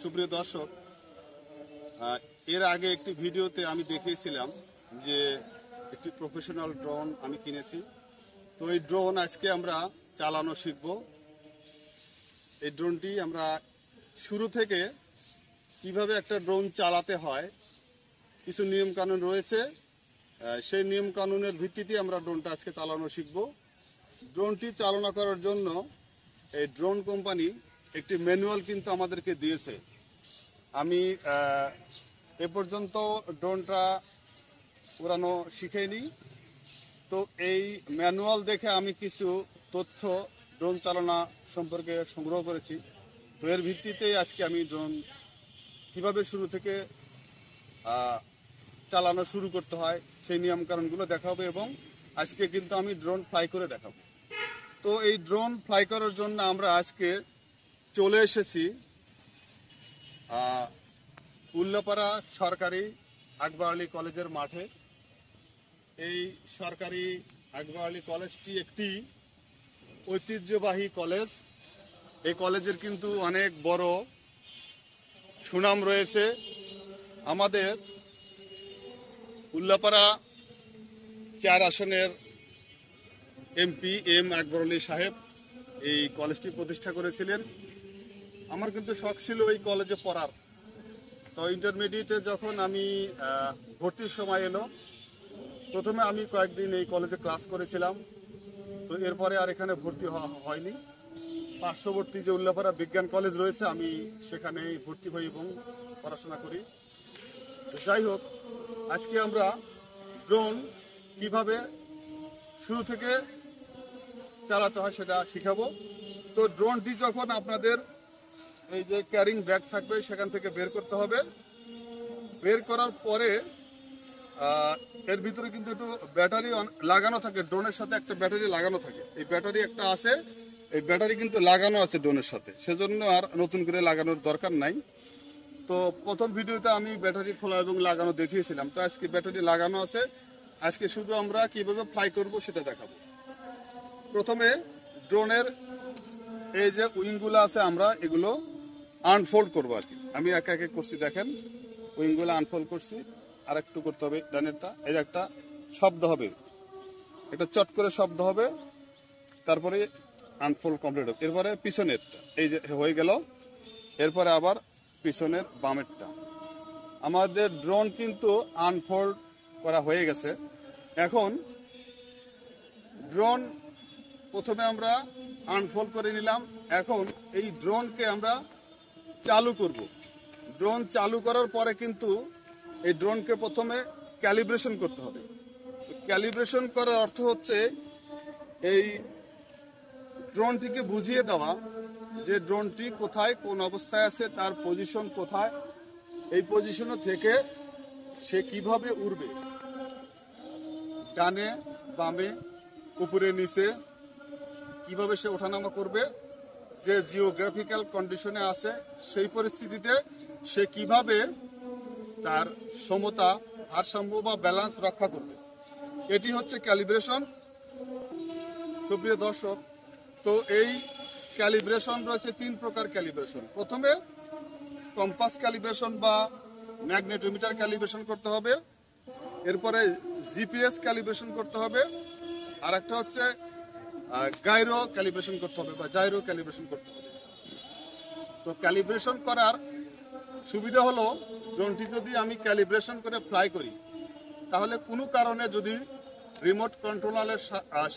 সুপ্রিয় দর্শক, এর আগে একটি ভিডিওতে আমি দেখিয়েছিলাম যে একটি প্রফেশনাল ড্রোন আমি কিনেছি। তো এই ড্রোন আজকে আমরা চালানো শিখব। এই ড্রোনটি আমরা শুরু থেকে কিভাবে একটা ড্রোন চালাতে হয়, কিছু নিয়ম কানুন রয়েছে, সেই নিয়ম কানুনের ভিত্তিতে আমরা ড্রোনটা আজকে চালানো শিখব। ড্রোনটি চালনা করার জন্য এই ড্রোন কোম্পানি একটি ম্যানুয়াল কিন্তু আমাদেরকে দিয়েছে। আমি এ পর্যন্ত ড্রোনটা উড়ানো শিখেনি, তো এই ম্যানুয়াল দেখে আমি কিছু তথ্য ড্রোন চালনা সম্পর্কে সংগ্রহ করেছি। তো এর ভিত্তিতেই আজকে আমি ড্রোন কীভাবে শুরু থেকে চালানো শুরু করতে হয় সেই নিয়মকানুনগুলো দেখাবো, এবং আজকে কিন্তু আমি ড্রোন ফ্লাই করে দেখাবো। তো এই ড্রোন ফ্লাই করার জন্য আমরা আজকে চলে এসেছি উল্লাপাড়া সরকারি আকবর আলী কলেজের মাঠে। এই সরকারি আকবর আলী কলেজটি একটি ঐতিহ্যবাহী কলেজ। এই কলেজের কিন্তু অনেক বড় সুনাম রয়েছে। আমাদের উল্লাপাড়া 4 আসনের এমপি আকবর আলী সাহেব এই কলেজটি প্রতিষ্ঠা করেছিলেন। আমার কিন্তু শখ ছিল এই কলেজে পড়ার। তো ইন্টারমিডিয়েটে যখন আমি ভর্তির সময় এলো, প্রথমে আমি কয়েকদিন এই কলেজে ক্লাস করেছিলাম। তো এরপরে আর এখানে ভর্তি হয়নি। পার্শ্ববর্তী যে উল্লাপাড়া বিজ্ঞান কলেজ রয়েছে, আমি সেখানেই ভর্তি হই এবং পড়াশোনা করি। যাই হোক, আজকে আমরা ড্রোন কিভাবে শুরু থেকে চালাতে হয় সেটা শিখাবো। তো ড্রোনটি যখন আপনাদের এই যে ক্যারিং ব্যাগ থাকবে সেখান থেকে বের করতে হবে। বের করার পরে এর ভিতরে কিন্তু একটু ব্যাটারি লাগানো থাকে। ড্রোনের সাথে একটা ব্যাটারি লাগানো থাকে। এই ব্যাটারি একটা আছে, এই ব্যাটারি কিন্তু লাগানো আছে ড্রোনের সাথে, সেজন্য আর নতুন করে লাগানোর দরকার নাই। তো প্রথম ভিডিওতে আমি ব্যাটারি খোলা এবং লাগানো দেখিয়েছিলাম। তো আজকে ব্যাটারি লাগানো আছে। আজকে শুধু আমরা কিভাবে ফ্লাই করব সেটা দেখাবো। প্রথমে ড্রোনের এই যে উইংগুলো আছে, আমরা এগুলো আনফোল্ড করবো আর কি। আমি একে একে করছি, দেখেন উইংগুলো আনফোল্ড করছি। আর একটু করতে হবে ডানেরটা। এই যে একটা শব্দ হবে, একটা চট করে শব্দ হবে, তারপরে আনফোল্ড কমপ্লিট হবে। এরপরে পিছনেরটা এই যে হয়ে গেল। এরপরে আবার পিছনের বামেরটা। আমাদের ড্রোন কিন্তু আনফোল্ড করা হয়ে গেছে। এখন ড্রোন প্রথমে আমরা আনফোল্ড করে নিলাম। এখন এই ড্রোনকে আমরা চালু করব। ড্রোন চালু করার পরে কিন্তু এই ড্রোনকে প্রথমে ক্যালিব্রেশন করতে হবে। ক্যালিব্রেশন করার অর্থ হচ্ছে এই ড্রোনটিকে বুঝিয়ে দেওয়া যে ড্রোনটি কোথায় কোন অবস্থায় আছে, তার পজিশন কোথায়, এই পজিশনে থেকে সে কিভাবে উড়বে, ডানে বামে উপরে নিচে কিভাবে সে ওঠানামা করবে, যে জিওগ্রাফিক্যাল কন্ডিশনে আছে সেই পরিস্থিতিতে সে কিভাবে তার সমতা, ভারসাম্য বা ব্যালেন্স রক্ষা করবে, এটি হচ্ছে ক্যালিব্রেশন। সুপ্রিয় দর্শক, তো এই ক্যালিব্রেশন রয়েছে 3 প্রকার ক্যালিব্রেশন। প্রথমে কম্পাস ক্যালিব্রেশন বা ম্যাগনেটোমিটার ক্যালিব্রেশন করতে হবে। এরপরে জিপিএস ক্যালিব্রেশন করতে হবে। আর একটা হচ্ছে গাইরো ক্যালিব্রেশন করতে হবে বা জাইরো ক্যালিব্রেশন করতে হবে। তো ক্যালিব্রেশন করার সুবিধা হলো, ড্রোনটি যদি আমি ক্যালিব্রেশন করে ফ্লাই করি, তাহলে কোনো কারণে যদি রিমোট কন্ট্রোলারের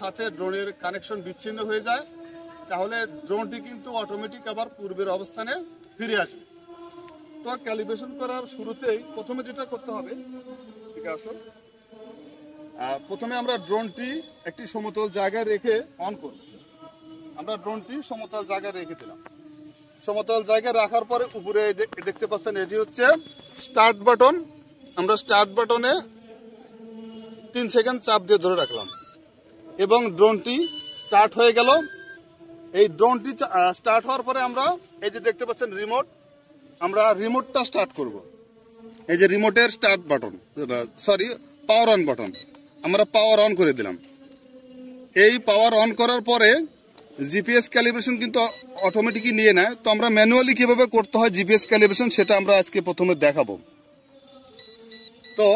সাথে ড্রোনের কানেকশন বিচ্ছিন্ন হয়ে যায়, তাহলে ড্রোনটি কিন্তু অটোমেটিক আবার পূর্বের অবস্থানে ফিরে আসবে। তো ক্যালিব্রেশন করার শুরুতেই প্রথমে যেটা করতে হবে, ঠিক আছে, প্রথমে আমরা ড্রোনটি একটি সমতল জায়গায় রেখে অন করব। আমরা ড্রোনটি সমতল জায়গায় রেখে দিলাম। সমতল জায়গায় রাখার পরে উপরে দেখতে পাচ্ছেন এটি হচ্ছে স্টার্ট বাটন। আমরা স্টার্ট বাটনে 3 সেকেন্ড চাপ দিয়ে ধরে রাখলাম এবং ড্রোনটি স্টার্ট হয়ে গেল। এই ড্রোনটি স্টার্ট হওয়ার পরে আমরা এই যে দেখতে পাচ্ছেন রিমোট, আমরা রিমোটটা স্টার্ট করব। এই যে রিমোটের start button, sorry power on button, আমরা পাওয়ার অন করে দিলাম। এই পাওয়ার অন করার পরে জিপিএস ক্যালিব্রেশন কিন্তু অটোমেটিকই নিয়ে নেয়। তো আমরা ম্যানুয়ালি কিভাবে করতে হয় জিপিএস ক্যালিব্রেশন সেটা আমরা আজকে প্রথমে দেখাবো। তো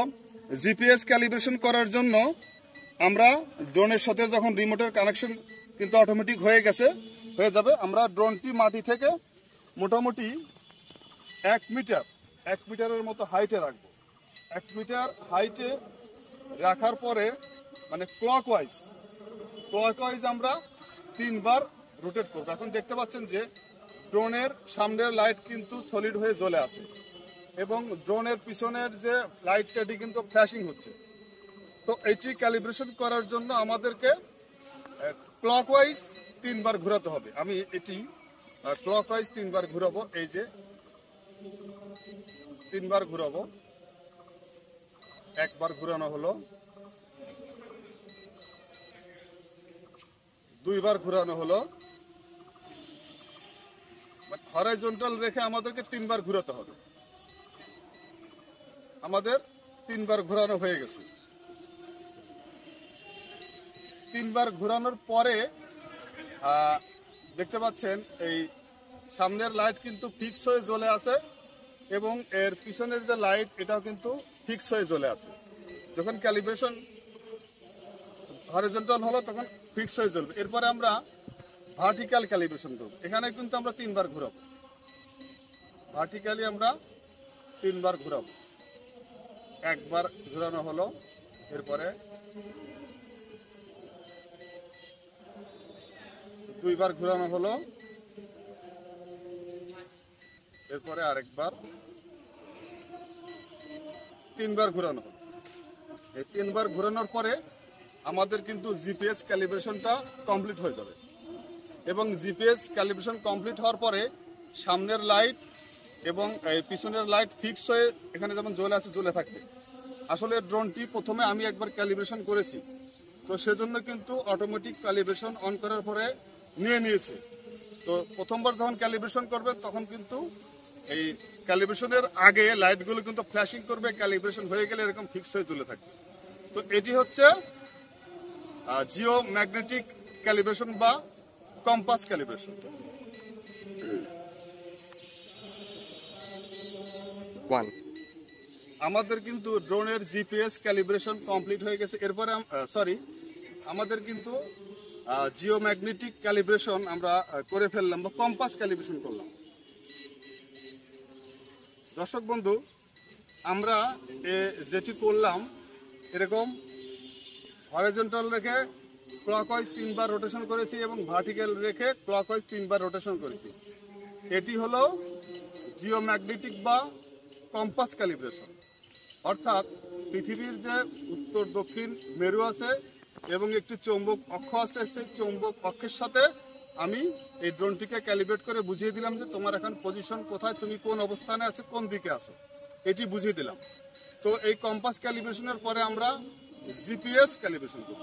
জিপিএস ক্যালিব্রেশন করার জন্য আমরা ড্রোনের সাথে যখন রিমোটের কানেকশন কিন্তু অটোমেটিক হয়ে যাবে, আমরা ড্রোনটি মাটি থেকে মোটামুটি 1 মিটারের মতো হাইটে রাখবো। 1 মিটার হাইটে রাখার পরে মানে ক্লকওয়াইজ আমরা 3 বার রোটেট করবো। এখন দেখতে পাচ্ছেন যে ড্রোনের সামনের লাইট কিন্তু সলিড হয়ে জ্বলে আছে এবং ড্রোনের পিছনের যে লাইটটা এটি কিন্তু ফ্ল্যাশিং হচ্ছে। তো এটি ক্যালিব্রেশন করার জন্য আমাদেরকে ক্লকওয়াইজ 3 বার ঘোরাতে হবে। আমি এটি ক্লকওয়াইজ 3 বার ঘুরাবো। এই যে 3 বার ঘুরাবো। 1 বার ঘুরানো হলো, 2 বার ঘুরানো হলো। হরাইজন্টাল রেখে আমাদেরকে 3 বার ঘুরাতে হবে। আমাদের 3 বার ঘোরানো হয়ে গেছে। 3 বার ঘোরানোর পরে দেখতে পাচ্ছেন এই সামনের লাইট কিন্তু ফিক্স হয়ে জ্বলে আছে এবং এর পিছনের যে লাইট এটাও কিন্তু ফিক্স হয়ে জ্বলে আছে। যখন ক্যালিব্রেশন হরিজন্টাল হলো তখন ফিক্স হয়ে জ্বলবে। এরপরে আমরা ভার্টিক্যাল ক্যালিব্রেশন করব। এখানে কিন্তু আমরা 3 বার ঘোরাবো। ভার্টিক্যালি আমরা 3 বার ঘোরাবো। 1 বার ঘোরানো হলো, এরপরে 2 বার ঘোরানো হলো, এরপরে আরেকবার 3 বার ঘোরানো হলো। এই 3 বার ঘোরানোর পরে আমাদের কিন্তু জিপিএস ক্যালিব্রেশনটা কমপ্লিট হয়ে যাবে এবং জিপিএস ক্যালিব্রেশন কমপ্লিট হওয়ার পরে সামনের লাইট এবং পিছনের লাইট ফিক্স হয়ে এখানে যেমন জ্বলে থাকবে। আসলে ড্রোনটি প্রথমে আমি একবার ক্যালিব্রেশন করেছি, তো সেজন্য কিন্তু অটোমেটিক ক্যালিব্রেশন অন করার পরে নিয়েছে। তো প্রথমবার যখন ক্যালিব্রেশন করবে তখন কিন্তু এই ক্যালিব্রেশনের আগে লাইটগুলো কিন্তু ফ্ল্যাশিং করবে, ক্যালিব্রেশন হয়ে গেলে এরকম ফিক্স হয়ে জ্বলে থাকবে। তো এটি হচ্ছে জিও ম্যাগনেটিক ক্যালিব্রেশন বা কম্পাস ক্যালিব্রেশন। আমাদের কিন্তু ড্রোনের জিপিএস ক্যালিব্রেশন কমপ্লিট হয়ে গেছে। এরপরে আমাদের কিন্তু জিও ম্যাগনেটিক ক্যালিব্রেশন আমরা করে ফেললাম বা কম্পাস ক্যালিব্রেশন করলাম। দর্শক বন্ধু, আমরা যেটি করলাম এরকম হরিজন্টাল রেখে ক্লকওয়াইজ 3 বার রোটেশন করেছি এবং ভার্টিক্যাল রেখে ক্লকওয়াইজ 3 বার রোটেশন করেছি। এটি হলো জিও ম্যাগনেটিক বা কম্পাস ক্যালিব্রেশন। অর্থাৎ পৃথিবীর যে উত্তর দক্ষিণ মেরু আছে এবং একটি চৌম্বক অক্ষ আছে, সেই চৌম্বক অক্ষের সাথে আমি এই ড্রোনটিকে ক্যালিব্রেট করে বুঝিয়ে দিলাম যে তোমার এখন পজিশন কোথায়, তুমি কোন অবস্থানে আছো, কোন দিকে আছো, এটি বুঝিয়ে দিলাম। তো এই কম্পাস ক্যালিব্রেশনের পরে আমরা জিপিএস ক্যালিব্রেশন করব।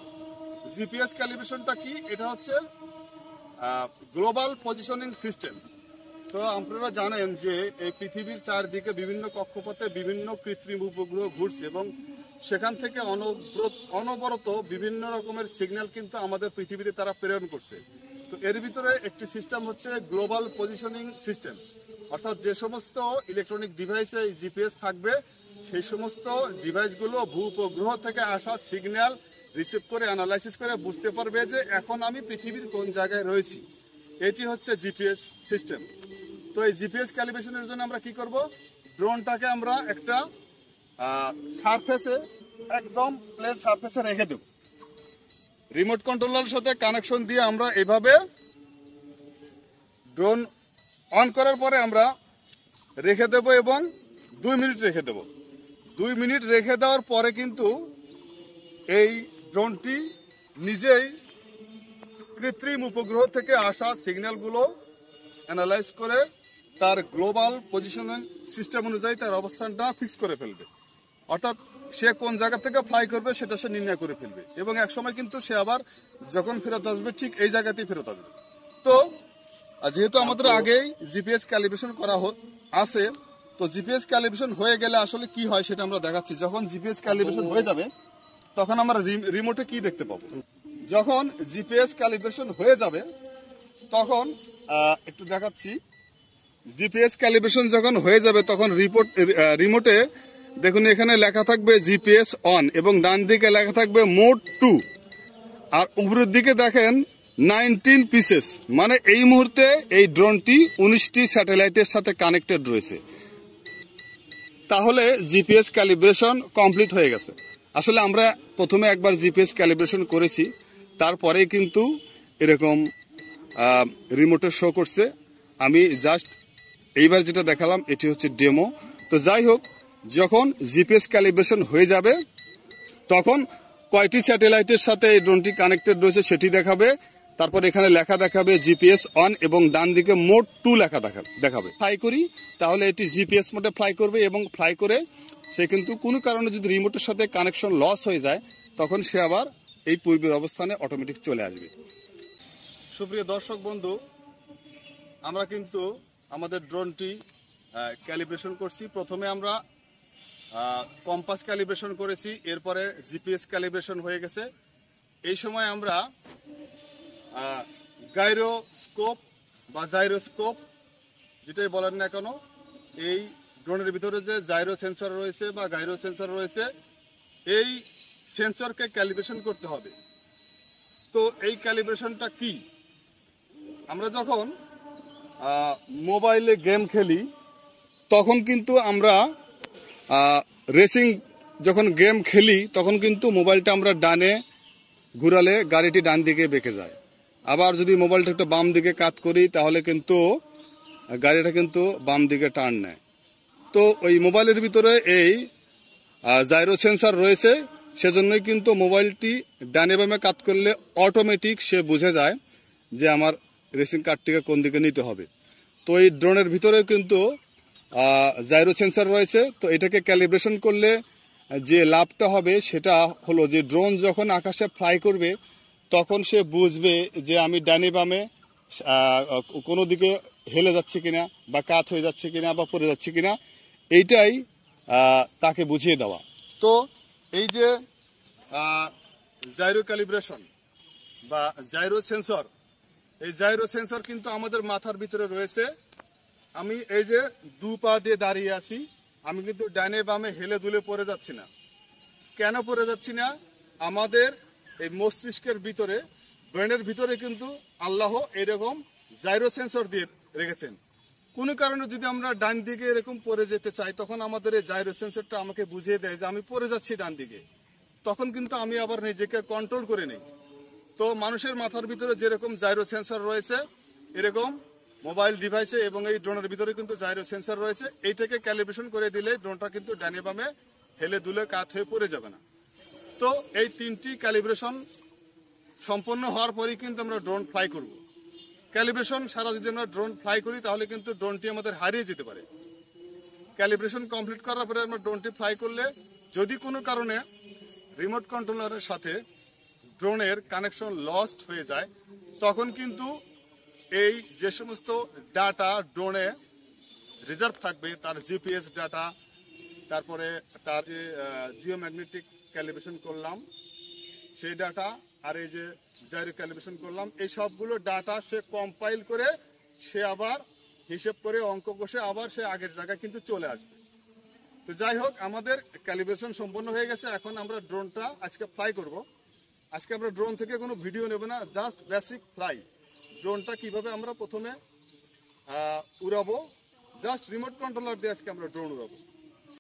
জিপিএস ক্যালিব্রেশনটা কি? এটা হচ্ছে গ্লোবাল পজিশনিং সিস্টেম। তো আপনারা জানেন যে এই পৃথিবীর চারদিকে বিভিন্ন কক্ষপথে বিভিন্ন কৃত্রিম উপগ্রহ ঘুরছে এবং সেখান থেকে অনবরত বিভিন্ন রকমের সিগন্যাল কিন্তু আমাদের পৃথিবীতে তারা প্রেরণ করছে। তো এর ভিতরে একটি সিস্টেম হচ্ছে গ্লোবাল পজিশনিং সিস্টেম। অর্থাৎ যে সমস্ত ইলেকট্রনিক ডিভাইসে জিপিএস থাকবে সেই সমস্ত ডিভাইসগুলো ভূ-উপগ্রহ থেকে আসা সিগন্যাল রিসিভ করে অ্যানালাইসিস করে বুঝতে পারবে যে এখন আমি পৃথিবীর কোন জায়গায় রয়েছি। এটি হচ্ছে জিপিএস সিস্টেম। তো এই জিপিএস ক্যালিব্রেশনের জন্য আমরা কি করব? ড্রোনটাকে আমরা একটা সারফেসে, একদম প্লেন সারফেসে রেখে দেব। রিমোট কন্ট্রোলারের সাথে কানেকশন দিয়ে আমরা এভাবে ড্রোন অন করার পরে আমরা রেখে দেব এবং 2 মিনিট রেখে দেব। 2 মিনিট রেখে দেওয়ার পরে কিন্তু এই ড্রোনটি নিজেই কৃত্রিম উপগ্রহ থেকে আসা সিগন্যালগুলো অ্যানালাইজ করে তার গ্লোবাল পজিশনিং সিস্টেম অনুযায়ী তার অবস্থানটা ফিক্স করে ফেলবে। অর্থাৎ সে কোন জায়গা থেকে ফ্লাই করবে সেটা সে নির্ণয় করে ফেলবে এবং একসময় কিন্তু সে আবার যখন ফেরত আসবে ঠিক এই জায়গাতেই ফেরত আসবে। তো যেহেতু আমাদের আগেই জিপিএস ক্যালিব্রেশন করা আছে, তো জিপিএস ক্যালিব্রেশন হয়ে গেলে আসলে কি হয় সেটা আমরা দেখাচ্ছি। যখন জিপিএস ক্যালিব্রেশন হয়ে যাবে তখন আমরা রিমোটে কি দেখতে পাবো। যখন জিপিএস ক্যালিব্রেশন হয়ে যাবে তখন একটু দেখাচ্ছি, জিপিএস ক্যালিব্রেশন যখন হয়ে যাবে তখন রিমোটে দেখুন এখানে লেখা থাকবে জিপিএস অন এবং ডান দিকে লেখা থাকবে মোড 2, আর উপরের দিকে দেখেন 19 পিসেস, মানে এই মুহূর্তে এই ড্রোনটি 19টি স্যাটেলাইটের সাথে কানেক্টেড রয়েছে। তাহলে জিপিএস ক্যালিব্রেশন কমপ্লিট হয়ে গেছে। আসলে আমরা প্রথমে একবার জিপিএস ক্যালিব্রেশন করেছি, তারপরেই কিন্তু এরকম রিমোটে শো করছে। আমি জাস্ট এইবার যেটা দেখালাম এটি হচ্ছে ডেমো। তো যাই হোক, যখন জিপিএস ক্যালিব্রেশন হয়ে যাবে তখন কয়টি স্যাটেলাইটের সাথে এই ড্রোনটি কানেক্টেড রয়েছে সেটি দেখাবে। তারপর এখানে লেখা দেখাবে জিপিএস অন এবং ডান দিকে মোড 2 লেখা দেখাবে। ফ্লাই করি তাহলে এটি জিপিএস মোডে ফ্লাই করবে এবং ফ্লাই করে সে কিন্তু কোনো কারণে যদি রিমোটের সাথে কানেকশন লস হয়ে যায় তখন সে আবার এই পূর্বের অবস্থানে অটোমেটিক চলে আসবে। সুপ্রিয় দর্শক বন্ধু, আমরা কিন্তু আমাদের ড্রোনটি ক্যালিব্রেশন করছি। প্রথমে আমরা কম্পাস ক্যালিব্রেশন করেছি, এরপরে জিপিএস ক্যালিব্রেশন হয়ে গেছে। এই সময় আমরা গাইরোস্কোপ বা জাইরোস্কোপ যেটাই বলেন না কেন, এই ড্রোনের ভিতরে যে জাইরো সেন্সর রয়েছে বা গাইরো সেন্সর রয়েছে, এই সেন্সরকে ক্যালিব্রেশন করতে হবে। তো এই ক্যালিব্রেশনটা কি? আমরা যখন মোবাইলে গেম খেলি তখন কিন্তু আমরা রেসিং যখন গেম খেলি তখন কিন্তু মোবাইলটা আমরা ডানে ঘুরালে গাড়িটি ডান দিকে বেঁকে যায়। আবার যদি মোবাইলটা একটু বাম দিকে কাত করি তাহলে কিন্তু গাড়িটা কিন্তু বাম দিকে টার্ন নেয়। তো ওই মোবাইলের ভিতরে এই জাইরো সেন্সর রয়েছে, সেজন্যই কিন্তু মোবাইলটি ডানে বামে কাত করলে অটোমেটিক সে বুঝে যায় যে আমার রেসিং কারটিকে কোন দিকে নিতে হবে। তো এই ড্রোনের ভিতরে কিন্তু জাইরো সেন্সর রয়েছে। তো এটাকে ক্যালিব্রেশন করলে যে লাভটা হবে সেটা হলো যে ড্রোন যখন আকাশে ফ্লাই করবে তখন সে বুঝবে যে আমি ডানে বামে কোনো দিকে হেলে যাচ্ছে কিনা বা কাত হয়ে যাচ্ছে কিনা বা পড়ে যাচ্ছে কিনা, এইটাই তাকে বুঝিয়ে দেওয়া। তো এই যে জাইরো ক্যালিব্রেশন বা জাইরো সেন্সর, এই জাইরো সেন্সর কিন্তু আমাদের মাথার ভিতরে রয়েছে। আমি এই যে 2 পা দিয়ে দাঁড়িয়ে আছি, আমি কিন্তু ডানে বামে হেলে দুলে পড়ে যাচ্ছি না। কেন পড়ে যাচ্ছি না? আমাদের এই মস্তিষ্কের ভিতরে, ব্রেনের ভিতরে কিন্তু আল্লাহ এরকম জাইরো সেন্সর দিয়ে রেখেছেন। কোনো কারণে যদি আমরা ডান দিকে এরকম পড়ে যেতে চাই তখন আমাদের এই জাইরো সেন্সরটা আমাকে বুঝিয়ে দেয় যে আমি পড়ে যাচ্ছি ডান দিকে, তখন কিন্তু আমি আবার নিজেকে কন্ট্রোল করে নেই। তো মানুষের মাথার ভিতরে যেরকম জাইরো সেন্সর রয়েছে এরকম মোবাইল ডিভাইসে এবং এই ড্রোনের ভিতরে কিন্তু জাইরো সেন্সর রয়েছে। এইটাকে ক্যালিব্রেশন করে দিলে ড্রোনটা কিন্তু ডানে বামে হেলে দুলে কাত হয়ে পড়ে যাবে না। তো এই 3টি ক্যালিব্রেশন সম্পন্ন হওয়ার পরেই কিন্তু আমরা ড্রোন ফ্লাই করব। ক্যালিব্রেশন ছাড়া যদি আমরা ড্রোন ফ্লাই করি তাহলে কিন্তু ড্রোনটি আমাদের হারিয়ে যেতে পারে। ক্যালিব্রেশন কমপ্লিট করার পরে আমরা ড্রোনটি ফ্লাই করলে যদি কোনো কারণে রিমোট কন্ট্রোলারের সাথে ড্রোনের কানেকশন লস্ট হয়ে যায় তখন কিন্তু এই যে সমস্ত ডাটা ড্রোনে রিজার্ভ থাকবে, তার জিপিএস ডাটা, তারপরে তার যে জিওম্যাগনেটিক ক্যালিব্রেশন করলাম সেই ডাটা, আর এই যে জাইরো ক্যালিব্রেশন করলাম, এই সবগুলো ডাটা সে কম্পাইল করে সে আবার হিসেব করে অঙ্ক কষে আবার সে আগের জায়গায় কিন্তু চলে আসবে। তো যাই হোক, আমাদের ক্যালিব্রেশন সম্পন্ন হয়ে গেছে। এখন আমরা ড্রোনটা আজকে ফ্লাই করব। আজকে আমরা ড্রোন থেকে কোনো ভিডিও নেব না, জাস্ট বেসিক ফ্লাই। ড্রোনটা কিভাবে আমরা প্রথমে উড়াবো, জাস্ট রিমোট কন্ট্রোলার দিয়ে আজকে আমরা ড্রোন উড়াবো।